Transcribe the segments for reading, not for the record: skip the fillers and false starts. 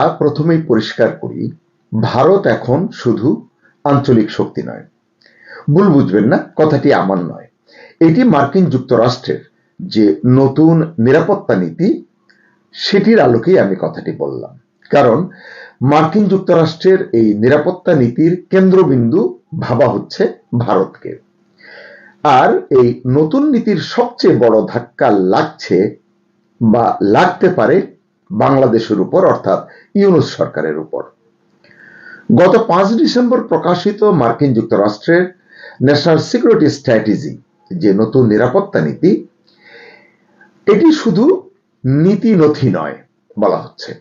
কথা প্রথমেই পরিষ্কার করি, ভারত এখন শুধু আঞ্চলিক শক্তি নয়। ভুল বুঝবেন না, কথাটি আমার নয়, এটি মার্কিন যুক্তরাষ্ট্রের যে নতুন নিরাপত্তা নীতি সেটির আলোকেই আমি কথাটি বললাম। কারণ মার্কিন যুক্তরাষ্ট্রের এই নিরাপত্তা নীতির কেন্দ্রবিন্দু ভাবা হচ্ছে ভারতকে। আর এই নতুন নীতির সবচেয়ে বড় ধাক্কা লাগছে বা লাগতে পারে বাংলাদেশের উপর, অর্থাৎ ইউনূস সরকারের উপর। গত 5 ডিসেম্বর প্রকাশিত মার্কিন যুক্তরাষ্ট্রের ন্যাশনাল সিকিউরিটি স্ট্র্যাটেজি, যে নতুন নিরাপত্তা নীতি, এটি শুধু নীতি নথি নয় বলা হচ্ছে,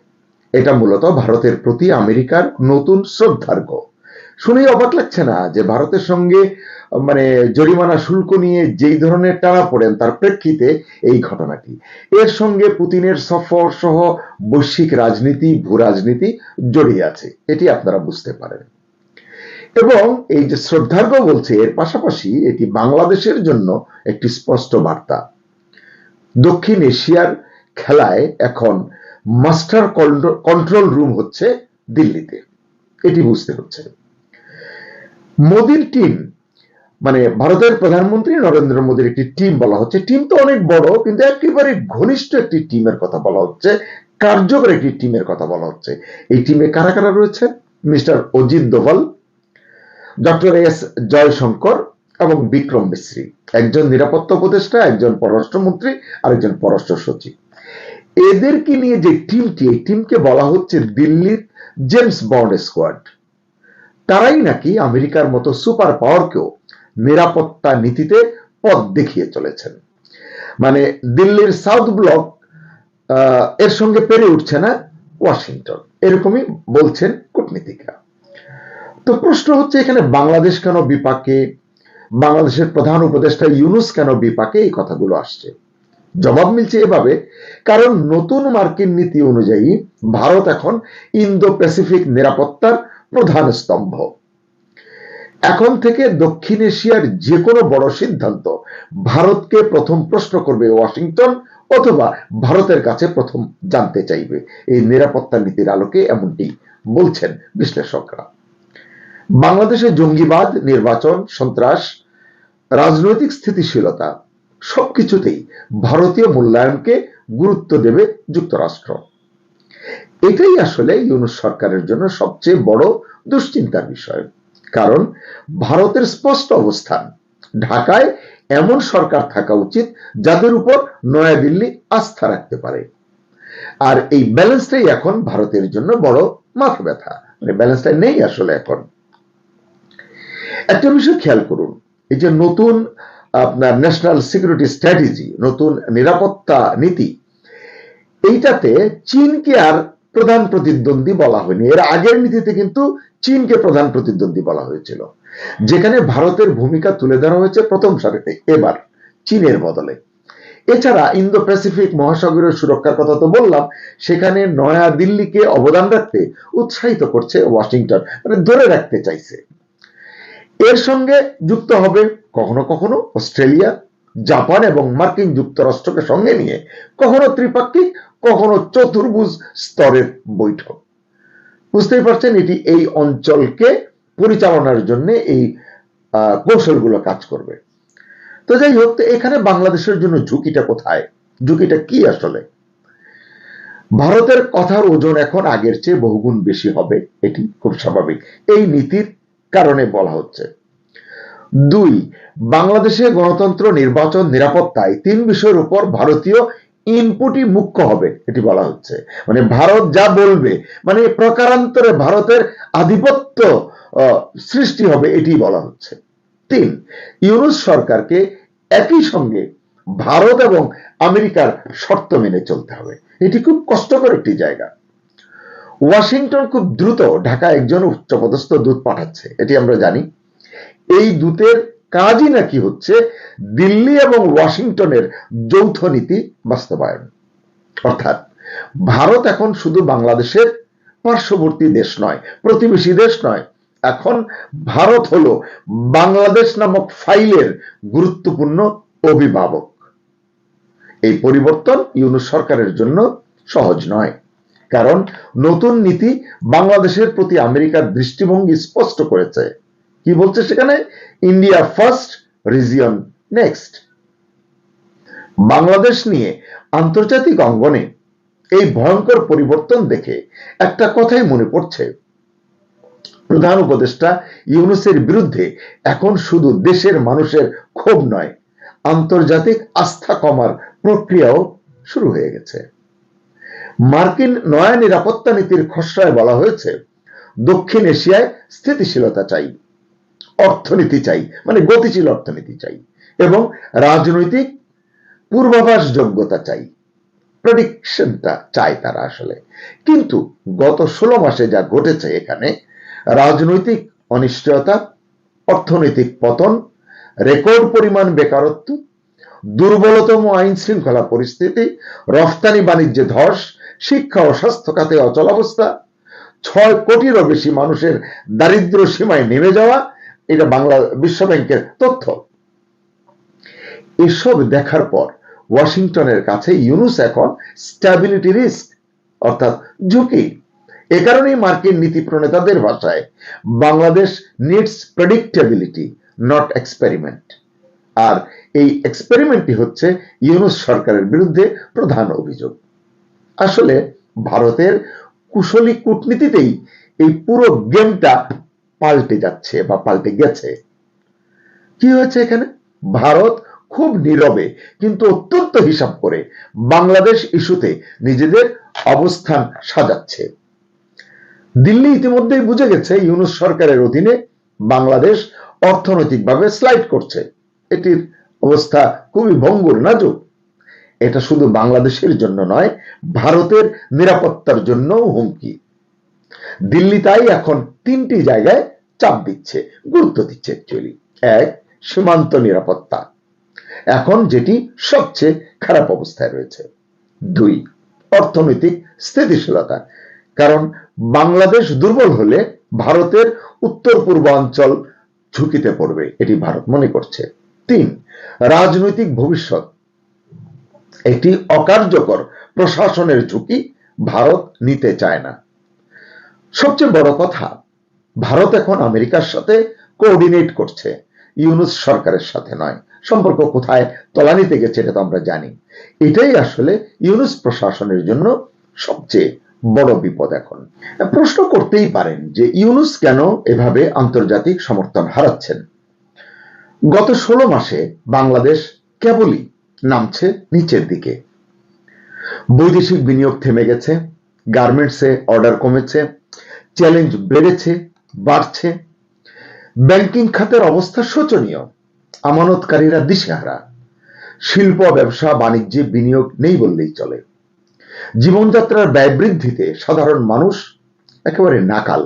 এটা মূলত ভারতের প্রতি আমেরিকার নতুন শ্রদ্ধার্ঘ্য। শুনেই অবাক লাগছে না যে ভারতের সঙ্গে জরিমানা শুল্ক নিয়ে যেই ধরনের টানাপোড়েন, তার প্রেক্ষিতে এই ঘটনাটি। এর সঙ্গে পুতিনের সফর সহ বৈশ্বিক রাজনীতি, ভূ রাজনীতি জড়িয়ে আছে, এটি আপনারা বুঝতে পারেন। এবং এই যে শ্রদ্ধার্ঘ্য বলছে, এর পাশাপাশি এটি বাংলাদেশের জন্য একটি স্পষ্ট বার্তা। দক্ষিণ এশিয়ার খেলায় এখন মাস্টার কন্ট্রোল রুম হচ্ছে দিল্লিতে, এটি বুঝতে হচ্ছে। মোদির টিম, ভারতের প্রধানমন্ত্রী নরেন্দ্র মোদীর একটি টিম বলা হচ্ছে। টিম তো অনেক বড়, কিন্তু একেবারে ঘনিষ্ঠ একটি টিমের কথা বলা হচ্ছে, কার্যকর একটি টিমের কথা বলা হচ্ছে। এই টিমে কারা কারা রয়েছে? Mister Ajit Doval, doctor S Jaishankar এবং বিক্রম মিশ্রি, একজন নিরাপত্তা উপদেষ্টা, একজন পররাষ্ট্রমন্ত্রী, আরেকজন পররাষ্ট্র সচিব। এদেরকে নিয়ে যে টিমটি, এই টিমকে বলা হচ্ছে দিল্লির জেমস বন্ড স্কোয়াড। তারাই নাকি আমেরিকার মতো সুপার পাওয়ারকেও নিরাপত্তা নীতিতে পথ দেখিয়ে চলেছেন। দিল্লির সাউথ ব্লক এর সঙ্গে পেরে উঠছে না ওয়াশিংটন, এরকমই বলছেন কূটনীতিকরা। তো প্রশ্ন হচ্ছে, এখানে বাংলাদেশ কেন বিপাকে, বাংলাদেশের প্রধান উপদেষ্টা ইউনূস কেন বিপাকে, এই কথাগুলো আসছে। জবাব মিলছে এভাবে, কারণ নতুন মার্কিন নীতি অনুযায়ী ভারত এখন ইন্দো প্যাসিফিক নিরাপত্তার প্রধান স্তম্ভ। এখন থেকে দক্ষিণ এশিয়ার যে কোনো বড় সিদ্ধান্ত ভারতকে প্রথম প্রশ্ন করবে ওয়াশিংটন, অথবা ভারতের কাছে প্রথম জানতে চাইবে। এই নিরাপত্তা নীতির আলোকে এমনটি বলছেন বিশ্লেষকরা। বাংলাদেশে জঙ্গিবাদ, নির্বাচন, সন্ত্রাস, রাজনৈতিক স্থিতিশীলতা সবকিছুতেই ভারতীয় মূল্যায়নকে গুরুত্ব দেবে যুক্তরাষ্ট্র। এটাই আসলে ইউনূস সরকারের জন্য সবচেয়ে বড় দুশ্চিন্তার বিষয়। কারণ ভারতের স্পষ্ট অবস্থান, ঢাকায় এমন সরকার থাকা উচিত যাদের উপর নয়াদিল্লি আস্থা রাখতে পারে। আর এই ব্যালেন্সটাই এখন ভারতের জন্য বড় মাথা ব্যথা। ব্যালেন্সটা নেই আসলে এখন। একটা বিষয় খেয়াল করুন, এই যে নতুন আপনার ন্যাশনাল সিকিউরিটি স্ট্র্যাটেজি, নতুন নিরাপত্তা নীতি, এইটাতে চীনকে আর প্রধান প্রতিদ্বন্দ্বী বলা হয়নি। এর আগের নীতিতে কিন্তু চীনকে প্রধান প্রতিদ্বন্দ্বী বলা হয়েছিল, যেখানে ভারতের ভূমিকা তুলে ধরা হয়েছে প্রথম সারিতে, এবার চীনের বদলে। এছাড়া ইন্দো প্যাসিফিক মহাসাগরীয় সুরক্ষার কথা তো বললাম, সেখানে নয়া দিল্লিকে অবদান রাখতে উৎসাহিত করছে ওয়াশিংটন, ধরে রাখতে চাইছে। এর সঙ্গে যুক্ত হবে কখনো কখনো অস্ট্রেলিয়া, জাপান এবং মার্কিন যুক্তরাষ্ট্রকে সঙ্গে নিয়ে কখনো ত্রিপাক্ষিক, কখনো চতুর্ভুজ স্তরের বৈঠক। বুঝতেই পারছেন, এটি এই অঞ্চলকে পরিচালনার জন্য এই কৌশলগুলো কাজ করবে। তো যাই হোক, এখানে বাংলাদেশের জন্য ঝুঁকিটা কোথায়, ঝুঁকিটা কি আসলে? ভারতের কথার ওজন এখন আগের চেয়ে বহুগুণ বেশি হবে, এটি খুব স্বাভাবিক, এই নীতির কারণে বলা হচ্ছে। 2, বাংলাদেশে গণতন্ত্র, নির্বাচন, নিরাপত্তায় 3 বিষয়ের উপর ভারতীয় ইনপুটই মুখ্য হবে, এটি বলা হচ্ছে। ভারত যা বলবে, প্রকারান্তরে ভারতের আধিপত্য সৃষ্টি হবে, এটি বলা হচ্ছে। 3, ইউনূস সরকারকে একই সঙ্গে ভারত এবং আমেরিকার শর্ত মেনে চলতে হবে, এটি খুব কষ্টকর একটি জায়গা। ওয়াশিংটন খুব দ্রুত ঢাকায় একজন উচ্চপদস্থ দূত পাঠাচ্ছে, এটি আমরা জানি। এই দূতের কাজই নাকি হচ্ছে দিল্লি এবং ওয়াশিংটনের যৌথ নীতি বাস্তবায়ন। অর্থাৎ ভারত এখন শুধু বাংলাদেশের পার্শ্ববর্তী দেশ নয়, প্রতিবেশী দেশ নয়, এখন ভারত হলো বাংলাদেশ নামক ফাইলের গুরুত্বপূর্ণ অভিভাবক। এই পরিবর্তন ইউনূস সরকারের জন্য সহজ নয়, কারণ নতুন নীতি বাংলাদেশের প্রতি আমেরিকার দৃষ্টিভঙ্গি স্পষ্ট করেছে। কি বলছে সেখানে? India first, region next. Bangladesh নিয়ে আন্তর্জাতিক অঙ্গনে এই ভয়ঙ্কর পরিবর্তন দেখে একটা কথাই মনে পড়ছে, প্রধান উপদেষ্টা ইউনূসের বিরুদ্ধে এখন শুধু দেশের মানুষের ক্ষোভ নয়, আন্তর্জাতিক আস্থা কমার প্রক্রিয়াও শুরু হয়ে গেছে। মার্কিন নয়া নিরাপত্তা নীতির খসড়ায় বলা হয়েছে, দক্ষিণ এশিয়ায় স্থিতিশীলতা চাই, অর্থনীতি চাই, মানে গতিশীল অর্থনীতি চাই, এবং রাজনৈতিক পূর্বাভাস যোগ্যতা চাই, প্রেডিকশনটা চাই তারা আসলে। কিন্তু গত 16 মাসে যা ঘটেছে, এখানে রাজনৈতিক অনিশ্চয়তা, অর্থনৈতিক পতন, রেকর্ড পরিমাণ বেকারত্ব, দুর্বলতম আইন শৃঙ্খলা পরিস্থিতি, রফতানি বাণিজ্যে ধস, শিক্ষা ও স্বাস্থ্য খাতে অচলাবস্থা, 6 কোটিরও বেশি মানুষের দারিদ্র সীমায় নেমে যাওয়া, এটা বাংলা বিশ্ব ব্যাংকের তথ্য। এসব দেখার পর ওয়াশিংটনের কাছে ইউনূস এখন স্ট্যাবিলিটি রিস্ক, অর্থাৎ ঝুঁকি। এ কারণেই মার্কিন নীতি প্রণেতাদের ভাষায় Bangladesh needs predictability, not experiment. আর এই এক্সপেরিমেন্টই হচ্ছে ইউনূস সরকারের বিরুদ্ধে প্রধান অভিযোগ। আসলে ভারতের কুশলী কূটনীতিতেই এই পুরো গেমটা পাল্টে যাচ্ছে বা পাল্টে গেছে। কি হয়েছে এখানে? ভারত খুব নীরবে কিন্তু অত্যন্ত হিসাব করে বাংলাদেশ ইস্যুতে নিজেদের অবস্থান সাজাচ্ছে। দিল্লি ইতিমধ্যেই বুঝে গেছে ইউনূস সরকারের অধীনে বাংলাদেশ অর্থনৈতিকভাবে স্লাইড করছে। এটির অবস্থা খুবই ভঙ্গুর, নাজুক। এটা শুধু বাংলাদেশের জন্য নয়, ভারতের নিরাপত্তার জন্যও হুমকি। দিল্লি তাই এখন 3টি জায়গায় চাপ দিচ্ছে, গুরুত্ব দিচ্ছে অ্যাকচুয়ালি। 1, সীমান্ত নিরাপত্তা, এখন যেটি সবচেয়ে খারাপ অবস্থায় রয়েছে। 2, অর্থনৈতিক স্থিতিশীলতা, কারণ বাংলাদেশ দুর্বল হলে ভারতের উত্তর পূর্বাঞ্চল ঝুঁকিতে পড়বে, এটি ভারত মনে করছে। 3, রাজনৈতিক ভবিষ্যৎ, একটি অকার্যকর প্রশাসনের ঝুঁকি ভারত নিতে চায় না। সবচেয়ে বড় কথা, ভারত এখন আমেরিকার সাথে কোঅর্ডিনেট করছে, ইউনূস সরকারের সাথে নয়। সম্পর্ক কোথায় তলানিতে গেছে এটা তো আমরা জানি। এটাই আসলে ইউনূস প্রশাসনের জন্য সবচেয়ে বড় বিপদ এখন। প্রশ্ন করতেই পারেন যে ইউনূস কেন এভাবে আন্তর্জাতিক সমর্থন হারাচ্ছেন। গত 16 মাসে বাংলাদেশ কেবলই নামছে নিচের দিকে। বৈদেশিক বিনিয়োগ থেমে গেছে, গার্মেন্টসে অর্ডার কমেছে, চ্যালেঞ্জ বেড়েছে, বাড়ছে, ব্যাংকিং খাতের অবস্থা শোচনীয়, আমানতকারীরা দিশেহারা, শিল্প ব্যবসা বাণিজ্যে বিনিয়োগ নেই বললেই চলে, জীবনযাত্রার ব্যয় বৃদ্ধিতে সাধারণ মানুষ একেবারে নাকাল,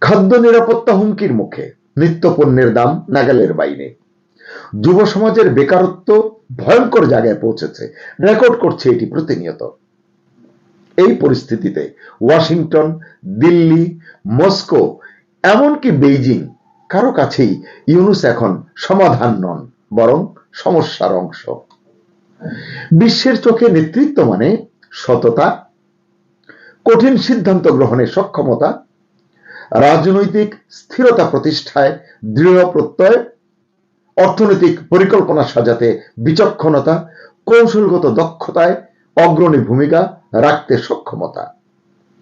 খাদ্য নিরাপত্তা হুমকির মুখে, নিত্য পণ্যের দাম নাগালের বাইরে, যুব সমাজের বেকারত্ব ভয়ঙ্কর জায়গায় পৌঁছেছে, রেকর্ড করছে এটি প্রতিনিয়ত। এই পরিস্থিতিতে ওয়াশিংটন, দিল্লি, মস্কো, এমনকি বেইজিং, কারো কাছেই ইউনূস এখন সমাধান নন, বরং সমস্যার অংশ। বিশ্বের চোখে নেতৃত্ব মানে সততা, কঠিন সিদ্ধান্ত গ্রহণে সক্ষমতা, রাজনৈতিক স্থিরতা প্রতিষ্ঠায় দৃঢ় প্রত্যয়, অর্থনৈতিক পরিকল্পনা সাজাতে বিচক্ষণতা, কৌশলগত দক্ষতায় অগ্রণী ভূমিকা রাখতে সক্ষমতা।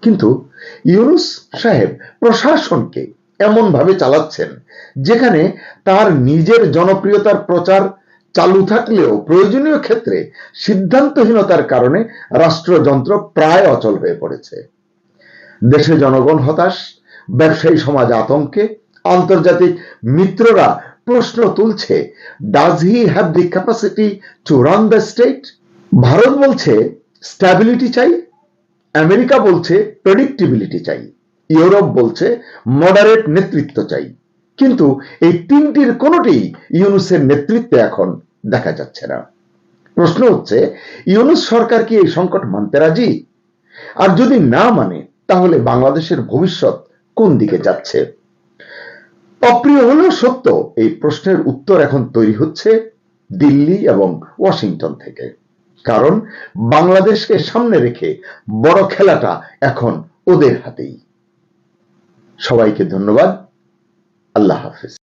কিন্তু ইউনূস সাহেব প্রশাসনকে এমন ভাবে চালাচ্ছেন যেখানে তার নিজের জনপ্রিয়তার প্রচার চালু থাকলেও প্রয়োজনীয় ক্ষেত্রে সিদ্ধান্তহীনতার কারণে রাষ্ট্রযন্ত্র প্রায় অচল হয়ে পড়েছে। দেশে জনগণ হতাশ, ব্যবসায়ী সমাজ আতঙ্কে, আন্তর্জাতিক মিত্ররা প্রশ্ন তুলছে, does he have the capacity to run the state? Bharat বলছে স্ট্যাবিলিটি চাই, আমেরিকা বলছে প্রেডিক্টেবিলিটি চাই, ইউরোপ বলছে মডারেট নেতৃত্ব চাই। কিন্তু এই 3টির কোনোটিই ইউনূসের নেতৃত্বে এখন দেখা যাচ্ছে না। প্রশ্ন হচ্ছে, ইউনূস সরকার কি এই সংকট মানতে রাজি? আর যদি না মানে, তাহলে বাংলাদেশের ভবিষ্যৎ কোন দিকে যাচ্ছে? অপ্রিয় হলেও সত্য, এই প্রশ্নের উত্তর এখন তৈরি হচ্ছে দিল্লি এবং ওয়াশিংটন থেকে। কারণ বাংলাদেশকে সামনে রেখে বড় খেলাটা এখন ওদের হাতেই। সবাইকে ধন্যবাদ। আল্লাহ হাফেজ।